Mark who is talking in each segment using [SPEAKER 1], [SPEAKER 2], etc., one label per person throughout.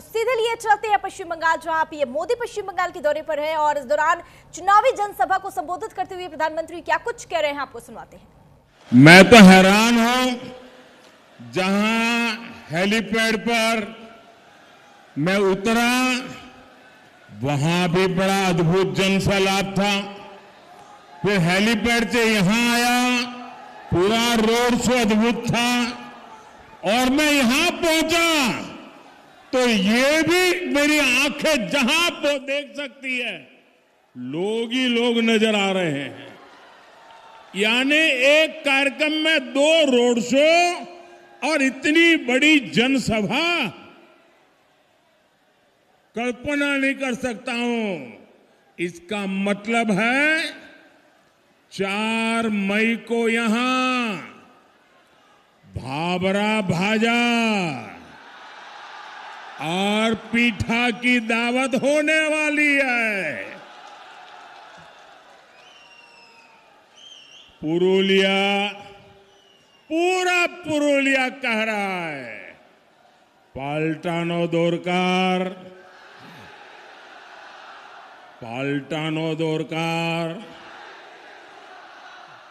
[SPEAKER 1] आपको सीधे लिए चलते हैं पश्चिम बंगाल, जहां पीएम मोदी पश्चिम बंगाल के दौरे पर है और इस दौरान चुनावी जनसभा को संबोधित करते हुए प्रधानमंत्री क्या कुछ कह रहे हैं आपको सुनवाते हैं।
[SPEAKER 2] मैं तो हैरान हूं, जहां हेलीपैड पर मैं उतरा वहां भी बड़ा अद्भुत जनसैलाब था। फिर हेलीपैड से यहां आया, पूरा रोड शो अद्भुत था और मैं यहां पहुंचा तो ये भी मेरी आंखें जहां देख सकती है, लोग ही लोग नजर आ रहे हैं। यानी एक कार्यक्रम में 2 रोड शो और इतनी बड़ी जनसभा कल्पना नहीं कर सकता हूं। इसका मतलब है 4 मई को यहां भाभरा भाजा और पीठा की दावत होने वाली है। पुरुलिया, पूरा पुरुलिया कह रहा है पाल्टानो दोरकार, पाल्टानो दोरकार।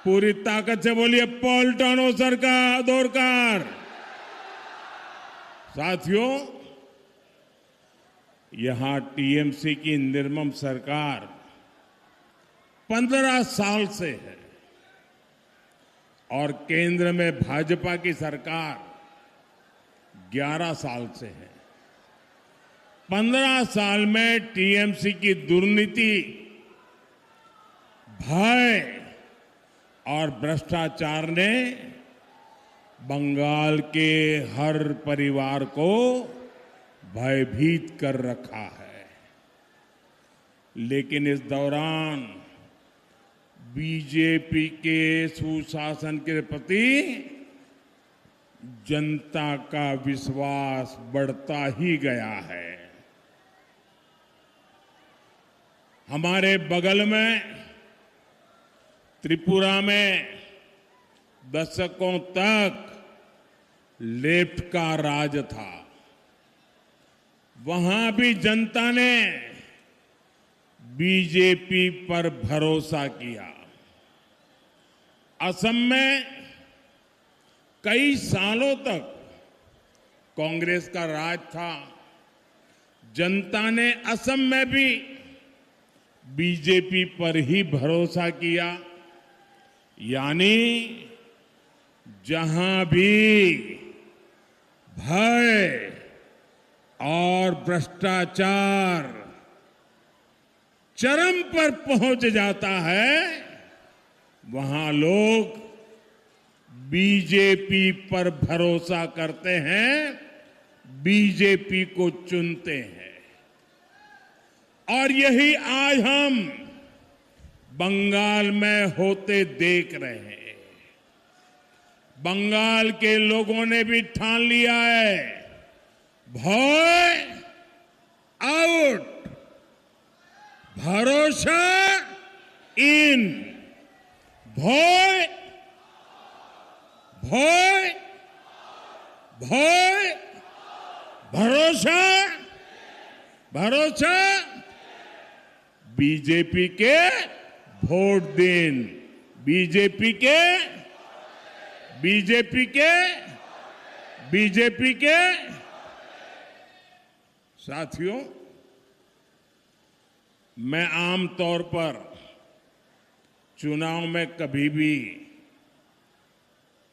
[SPEAKER 2] पूरी ताकत से बोलिए पाल्टानो सरकार दोरकार। साथियों, यहां टीएमसी की निर्मम सरकार 15 साल से है और केंद्र में भाजपा की सरकार 11 साल से है। 15 साल में टीएमसी की दुर्नीति, भय और भ्रष्टाचार ने बंगाल के हर परिवार को भयभीत कर रखा है। लेकिन इस दौरान बीजेपी के सुशासन के प्रति जनता का विश्वास बढ़ता ही गया है। हमारे बगल में त्रिपुरा में दशकों तक लेफ्ट का राज था। वहां भी जनता ने बीजेपी पर भरोसा किया। असम में कई सालों तक कांग्रेस का राज था। जनता ने असम में भी बीजेपी पर ही भरोसा किया। यानी जहां भी भय और भ्रष्टाचार चरम पर पहुंच जाता है, वहां लोग बीजेपी पर भरोसा करते हैं, बीजेपी को चुनते हैं। और यही आज हम बंगाल में होते देख रहे हैं। बंगाल के लोगों ने भी ठान लिया है, भय आउट, भरोसा इन। भय भय भय भरोसा भरोसा। बीजेपी के वोट दिन, बीजेपी के बीजेपी के बीजेपी के। साथियों, मैं आमतौर पर चुनाव में कभी भी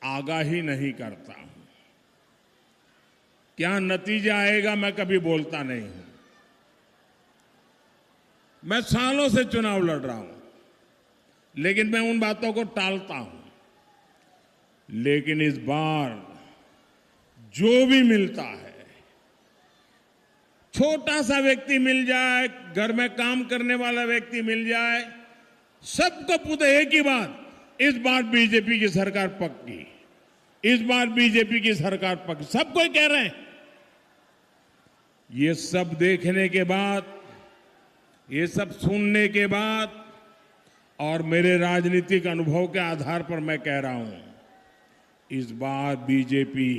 [SPEAKER 2] आगाही नहीं करता हूं। क्या नतीजा आएगा मैं कभी बोलता नहीं हूं। मैं सालों से चुनाव लड़ रहा हूं, लेकिन मैं उन बातों को टालता हूं। लेकिन इस बार जो भी मिलता है, छोटा सा व्यक्ति मिल जाए, घर में काम करने वाला व्यक्ति मिल जाए, सबको पूछे एक ही बात, इस बार बीजेपी की सरकार पक्की, इस बार बीजेपी की सरकार पक्की। सब कोई कह रहे हैं। ये सब देखने के बाद, ये सब सुनने के बाद और मेरे राजनीतिक अनुभव के आधार पर मैं कह रहा हूं, इस बार बीजेपी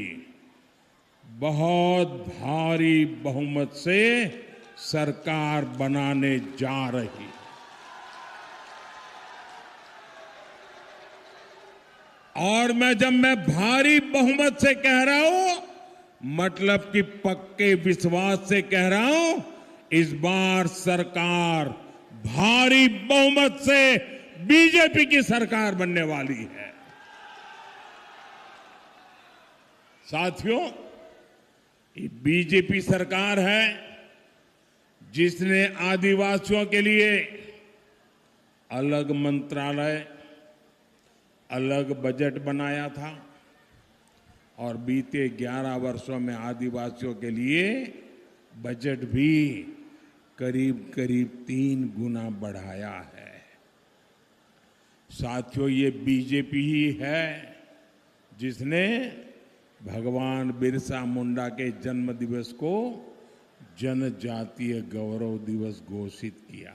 [SPEAKER 2] बहुत भारी बहुमत से सरकार बनाने जा रही। और जब मैं भारी बहुमत से कह रहा हूं, मतलब कि पक्के विश्वास से कह रहा हूं, इस बार सरकार भारी बहुमत से बीजेपी की सरकार बनने वाली है। साथियों, ये बीजेपी सरकार है जिसने आदिवासियों के लिए अलग मंत्रालय, अलग बजट बनाया था और बीते 11 वर्षों में आदिवासियों के लिए बजट भी करीब करीब 3 गुना बढ़ाया है। साथियों, ये बीजेपी ही है जिसने भगवान बिरसा मुंडा के जन्म दिवस को जनजातीय गौरव दिवस घोषित किया।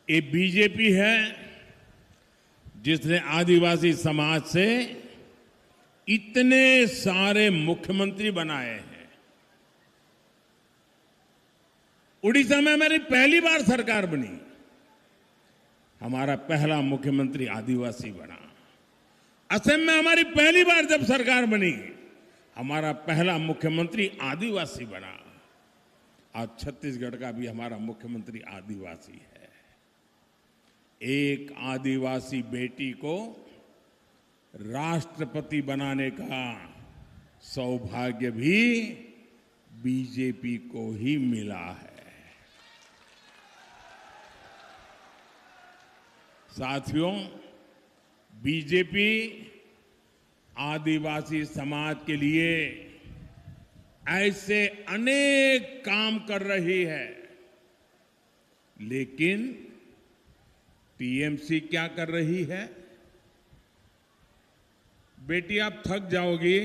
[SPEAKER 2] ये बीजेपी है जिसने आदिवासी समाज से इतने सारे मुख्यमंत्री बनाए हैं। उड़ीसा में हमारी पहली बार सरकार बनी, हमारा पहला मुख्यमंत्री आदिवासी बना। असम में हमारी पहली बार जब सरकार बनी, हमारा पहला मुख्यमंत्री आदिवासी बना। आज छत्तीसगढ़ का भी हमारा मुख्यमंत्री आदिवासी है। एक आदिवासी बेटी को राष्ट्रपति बनाने का सौभाग्य भी बीजेपी को ही मिला है। साथियों, बीजेपी आदिवासी समाज के लिए ऐसे अनेक काम कर रही है, लेकिन टीएमसी क्या कर रही है? बेटी आप थक जाओगी,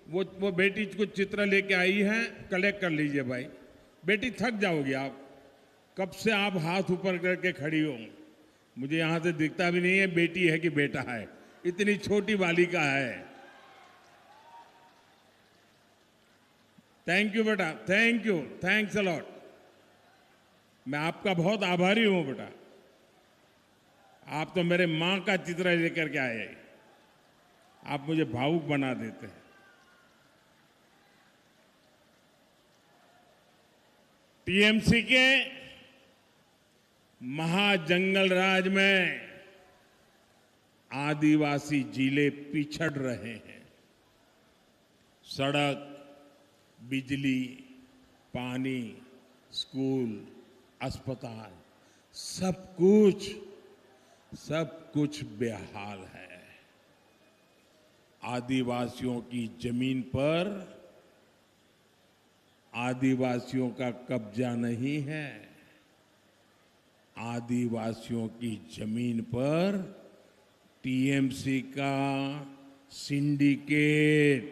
[SPEAKER 2] वो बेटी कुछ चित्र लेके आई है, कलेक्ट कर लीजिए भाई। बेटी थक जाओगी आप, कब से आप हाथ ऊपर करके खड़ी हो। मुझे यहां से दिखता भी नहीं है बेटी है कि बेटा है, इतनी छोटी बालिका है। थैंक यू बेटा, thank you, thanks a lot. मैं आपका बहुत आभारी हूं बेटा, आप तो मेरे मां का चित्र लेकर के आए, आप मुझे भावुक बना देते हैं। टीएमसी के महाजंगल राज में आदिवासी जिले पिछड़ रहे हैं। सड़क, बिजली, पानी, स्कूल, अस्पताल, सब कुछ बेहाल है। आदिवासियों की जमीन पर आदिवासियों का कब्जा नहीं है, आदिवासियों की जमीन पर टीएमसी का सिंडिकेट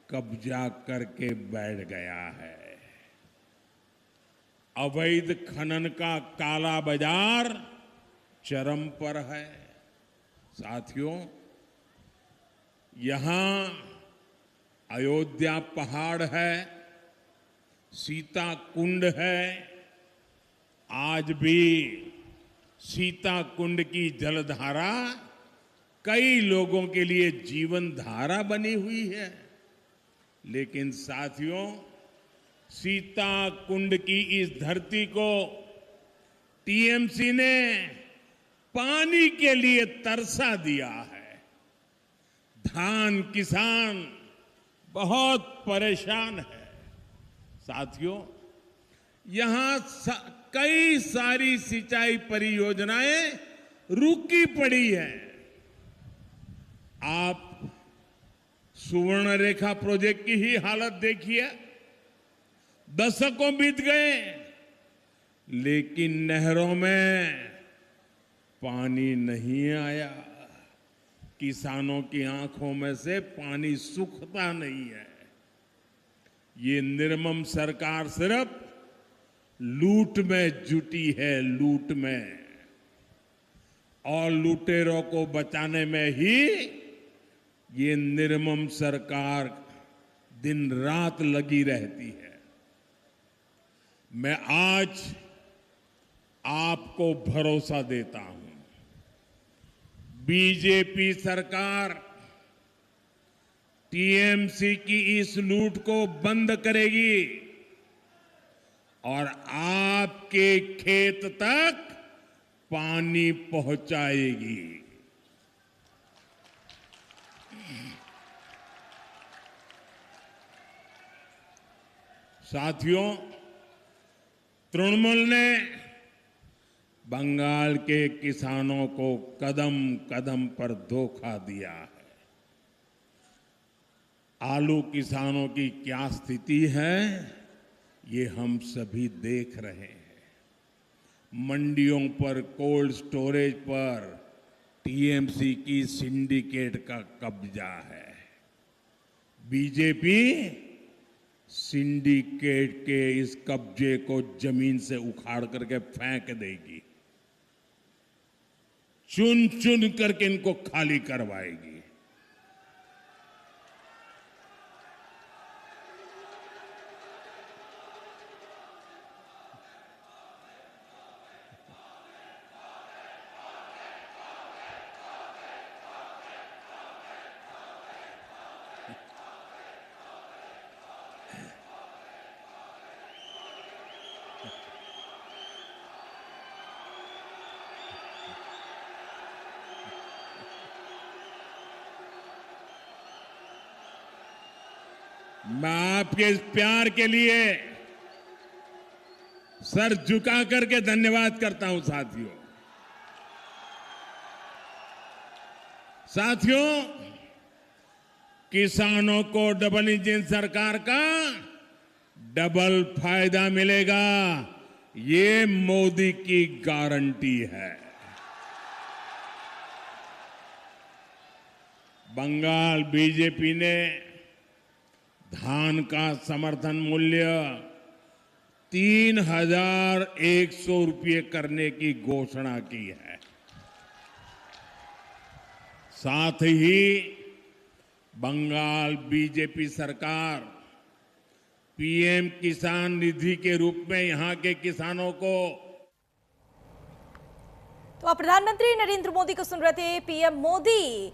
[SPEAKER 2] कब्जा करके बैठ गया है। अवैध खनन का काला बाजार चरम पर है। साथियों, यहां अयोध्या पहाड़ है, सीता कुंड है। आज भी सीता कुंड की जलधारा कई लोगों के लिए जीवन धारा बनी हुई है। लेकिन साथियों, सीता कुंड की इस धरती को टीएमसी ने पानी के लिए तरसा दिया है। धान किसान बहुत परेशान है। साथियों, यहां कई सारी सिंचाई परियोजनाएं रुकी पड़ी है। आप सुवर्ण रेखा प्रोजेक्ट की ही हालत देखिए, दशकों बीत गए, लेकिन नहरों में पानी नहीं आया। किसानों की आंखों में से पानी सूखता नहीं है। ये निर्मम सरकार सिर्फ लूट में जुटी है, लूट में। और लुटेरों को बचाने में ही ये निर्मम सरकार दिन रात लगी रहती है। मैं आज आपको भरोसा देता हूं, बीजेपी सरकार टीएमसी की इस लूट को बंद करेगी और आपके खेत तक पानी पहुंचाएगी। साथियों, तृणमूल ने बंगाल के किसानों को कदम कदम पर धोखा दिया है। आलू किसानों की क्या स्थिति है, ये हम सभी देख रहे हैं। मंडियों पर, कोल्ड स्टोरेज पर टीएमसी की सिंडिकेट का कब्जा है। बीजेपी सिंडिकेट के इस कब्जे को जमीन से उखाड़ करके फेंक देगी, चुन चुन करके इनको खाली करवाएगी। मैं आपके इस प्यार के लिए सर झुका करके धन्यवाद करता हूं। साथियों, किसानों को डबल इंजन सरकार का डबल फायदा मिलेगा, ये मोदी की गारंटी है। बंगाल बीजेपी ने धान का समर्थन मूल्य 3,100 रुपये करने की घोषणा की है। साथ ही बंगाल बीजेपी सरकार पीएम किसान निधि के रूप में यहां के किसानों को।
[SPEAKER 1] तो आप प्रधानमंत्री नरेंद्र मोदी को सुन रहे थे। पीएम मोदी